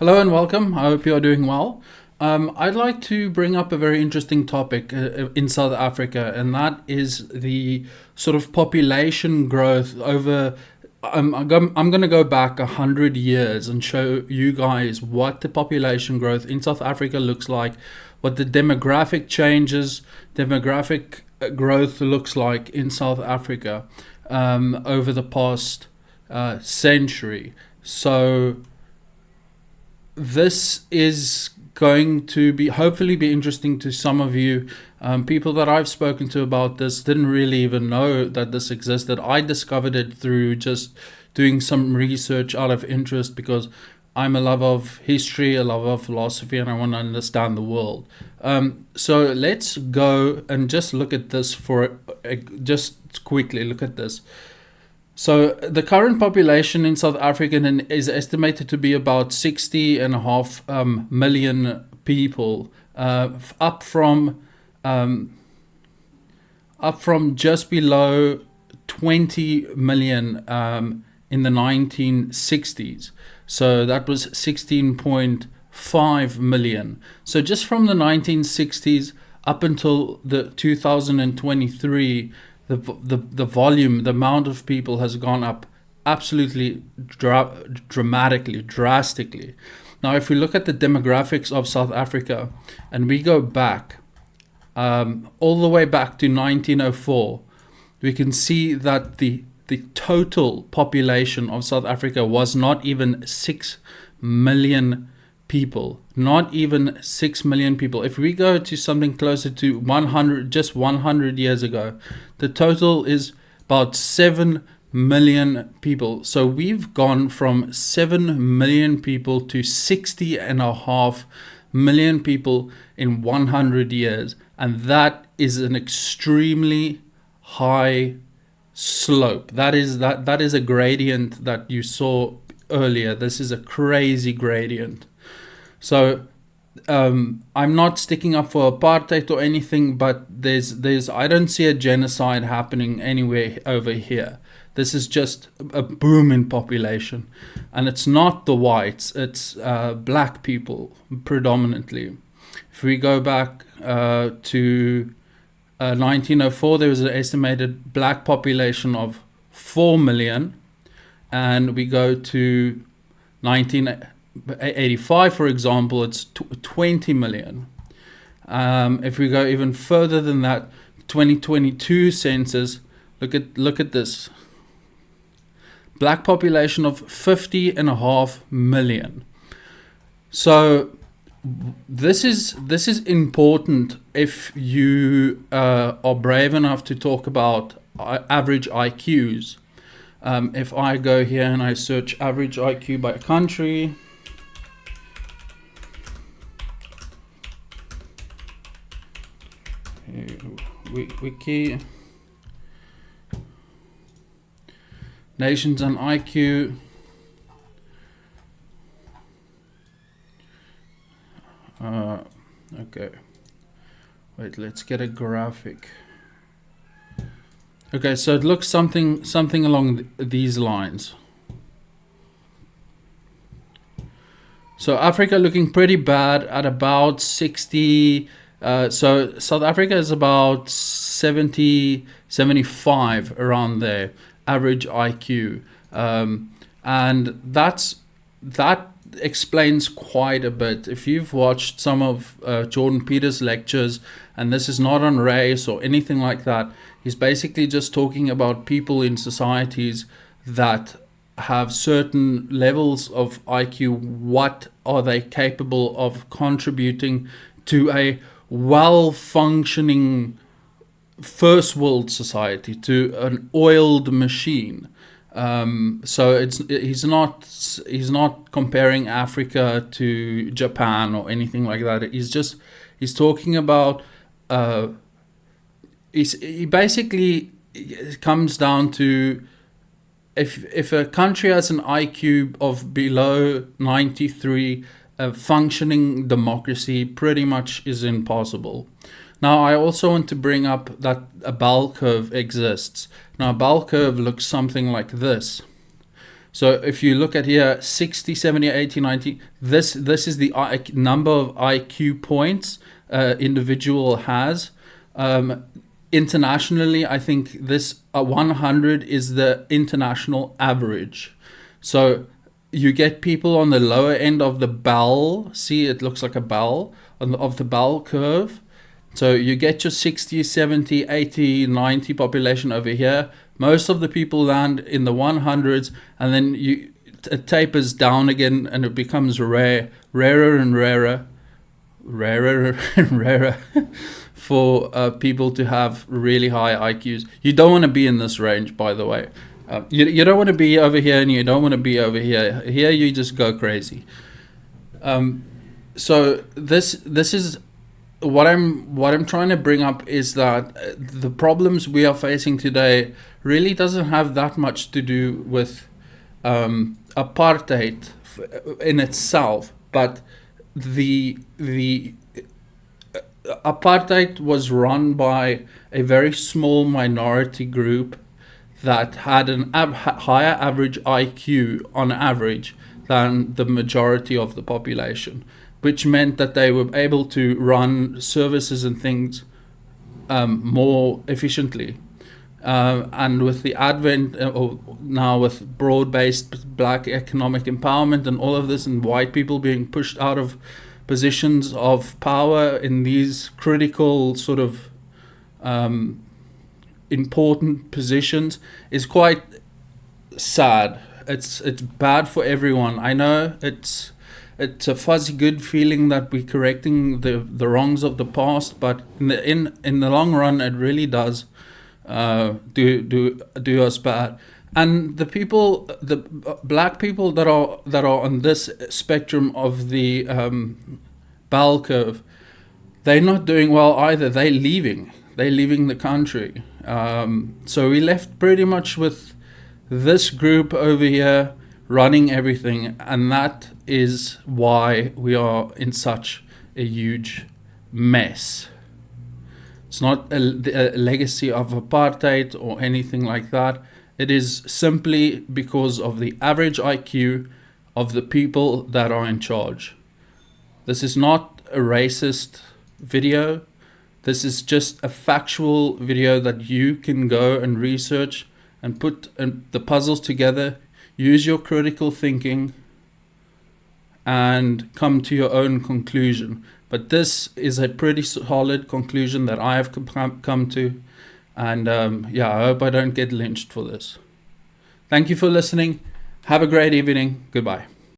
Hello and welcome. I hope you are doing well. I'd like to bring up a very interesting topic in South Africa, and that is the sort of population growth over. I'm going to go back 100 years and show you guys what the population growth in South Africa looks like, what the demographic growth looks like in South Africa over the past century. So this is going to be hopefully be interesting to some of you. People that I've spoken to about this didn't really even know that this existed. I discovered it through just doing some research out of interest because I'm a lover of history, a lover of philosophy, and I want to understand the world. So let's go and just look at this just quickly look at this. So the current population in South Africa is estimated to be about 60.5 million people, up from just below 20 million in the 1960s. So that was 16.5 million. So just from the 1960s up until the 2023, the volume, the amount of people has gone up absolutely drastically. Now, if we look at the demographics of South Africa and we go back all the way back to 1904, we can see that the total population of South Africa was not even 6 million people. Not even 6 million people. If we go to something closer to 100 years ago, the total is about 7 million people. So we've gone from 7 million people to 60.5 million people in 100 years. And that is an extremely high slope. That is a gradient that you saw earlier. This is a crazy gradient. So I'm not sticking up for apartheid or anything, but I don't see a genocide happening anywhere over here. This is just a boom in population, and it's not the whites, it's black people predominantly. If we go back to 1904, there was an estimated black population of 4 million, and we go to 1985, for example, it's 20 million. If we go even further than that, 2022 census, look at this. Black population of 50.5 million. So this is important if you are brave enough to talk about average IQs. If I go here and I search average IQ by country, wiki nations and IQ. Okay, wait, let's get a graphic. Okay, so it looks something along these lines. So Africa looking pretty bad at about 60. So South Africa is about 70, 75 around there, average IQ. And that explains quite a bit. If you've watched some of Jordan Peter's lectures, and this is not on race or anything like that, he's basically just talking about people in societies that have certain levels of IQ. What are they capable of contributing to a well-functioning first world society, to an oiled machine? So he's not comparing Africa to Japan or anything like that. He's talking about he basically, it comes down to if a country has an IQ of below 93, a functioning democracy pretty much is impossible. Now, I also want to bring up that a bell curve exists. Now, a bell curve looks something like this. So if you look at here, 60, 70, 80, 90, this is the number of IQ points individual has. Internationally, I think this 100 is the international average. So you get people on the lower end of the bell. See, it looks like a bell of the bell curve. So you get your 60, 70, 80, 90 population over here. Most of the people land in the 100s, and then it tapers down again, and it becomes rarer and rarer for people to have really high IQs. You don't want to be in this range, by the way. You don't want to be over here, and you don't want to be over here. Here you just go crazy. So this is what I'm trying to bring up, is that the problems we are facing today really doesn't have that much to do with apartheid in itself, but the apartheid was run by a very small minority group that had an higher average IQ on average than the majority of the population, which meant that they were able to run services and things more efficiently. And with the advent now with broad-based black economic empowerment and all of this, and white people being pushed out of positions of power in these critical sort of important positions, is quite sad. It's bad for everyone. I know it's a fuzzy good feeling that we're correcting the wrongs of the past, but in the long run, it really does do us bad. And the people, the black people that are on this spectrum of the bell curve, they're not doing well either. They're leaving the country. So we left pretty much with this group over here running everything, and that is why we are in such a huge mess. It's not a legacy of apartheid or anything like that. It is simply because of the average IQ of the people that are in charge. This is not a racist video. This is just a factual video that you can go and research and put the puzzles together, use your critical thinking, and come to your own conclusion. But this is a pretty solid conclusion that I have come to. And I hope I don't get lynched for this. Thank you for listening. Have a great evening. Goodbye.